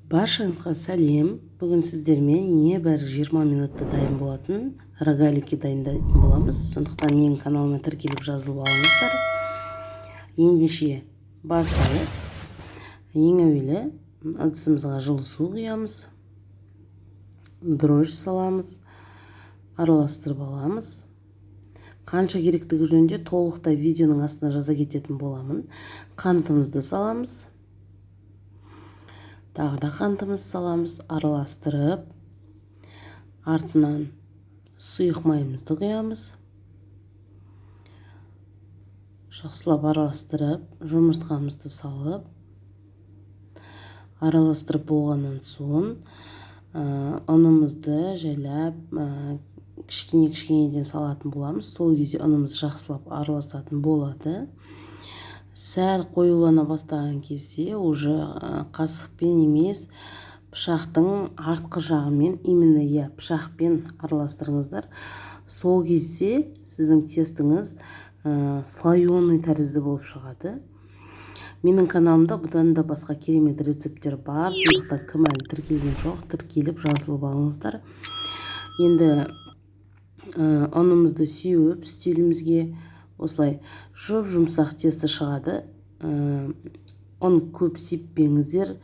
Баршаңызға сәлем. Бүгін сіздермен небәрі 20 минутта дайын болатын рогаликке дайындайтын боламыз. Сондықтан менің каналыма тіркеліп жазылып алыңыздар. Ендеше бастайық. Ең әуелі ыдысымызға жылы су құямыз. Дрожь саламыз. Араластырып аламыз. Қанша керектігі жөнінде толықтай видеоның астына жаза кететін боламын. Қантымызды саламыз. Тағы да қантымызды саламыз, араластырып, артынан сұйық майымызды құямыз. Жақсылап араластырып, жұмыртқамызды салып, араластырып болғаннан соң ұнымызды жайлап кішкене-кішкенеден салатын боламыз. Сол кезде ұнымыз жақсылап араласатын болады. Сәл қоюлана бастаған кезде уже қасықпен емес, пышақтың артқы жағымен, именно пышақпен араластырыңыздар. Сол кезде сіздің тестіңіз слоеный тәрізді болып шығады. Менің каналымда бұдан да басқа керемет рецепттер бар. Сондықтан кім әлі тіркелген жоқ, тіркеліп жазылып алыңыздар. Енді ұнымызды сеуіп, стилімізге осылай жұмсақ тесті шығады. Ұн көп сеппеңіздер.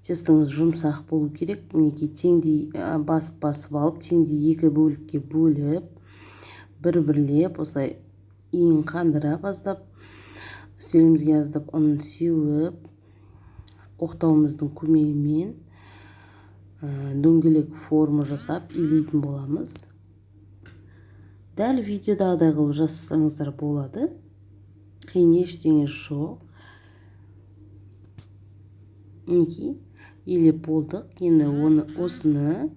Тестіңіз жұмсақ болу керек. Мінекей теңдей басып алып, теңдей екі бөлікке бөліп, бір-бірлеп осылай иін қандыра бастап, үстелімізге аздап ұнын сеуіп, оқтауымыздың көмегімен дөңгелек форма жасап илейтін боламыз. Дәл видеодағыдай қылып жасасаңыздар болады. Қиын ештеңе жоқ. Мінекей илеп болдық. Енді осыны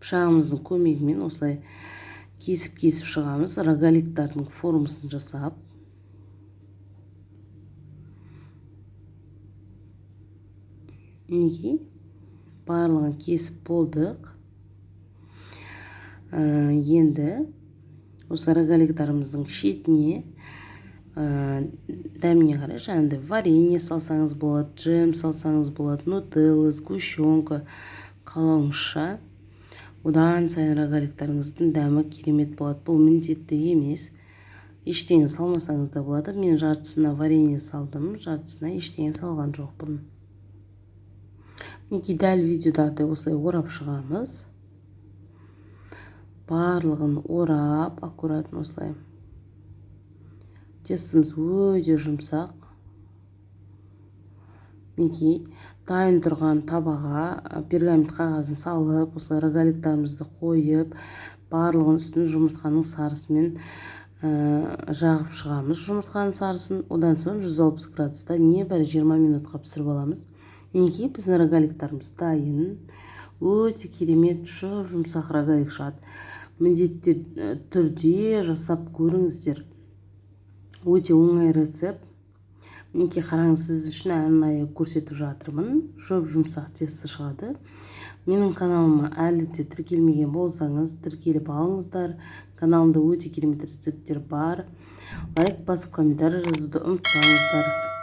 пышағымыздың көмегімен осылай кесіп шығамыз. Рогаликтардың формасын жасап. Мінекей барлығын кесіп болдық. Енді осы рогаликтарымыздың шетіне дәміне қарай жаңағыдай варенье салсаңыз болады, джем салсаңыз болады, нутелла, сгущенка, қалауыңызша. Одан сайын рогаликтарыңыздың дәмі керемет болады. Бұл міндетті емес. Ештеңе салмасаңыз да болады. Мен жартысына варенье салдым, жартысына ештеңе салған жоқпын. Мінекей дәл видеодағыдай осылай орап шығамыз. Барлығын орап, аккуратно осылай. Тестіміз өте жұмсақ. Мінекей дайын тұрған табаға пергамент қағазын салып, осылай рогаликтарымызды қойып, барлығын үстін жұмыртқаның сарысымен жағып шығамыз. Жұмыртқаның сарысын одан соң 160 градуста небәрі 20 минутқа пісіріп аламыз. Мінекей біздің рогаликтарымыз дайын. Өте керемет жұмсақ рогалик шығады. Міндетті түрде жасап көріңіздер. Өте оңай рецепт. Мінекей қараңыз, сіз үшін арнайы көрсетіп жатырмын. Жұмсақ тесті шығады. Менің каналыма әлі де тіркелмеген болсаңыз, тіркеліп алыңыздар. Каналымда өте керемет рецепттер бар. Лайк басып, комментарий жазуды ұмытпаңыздар.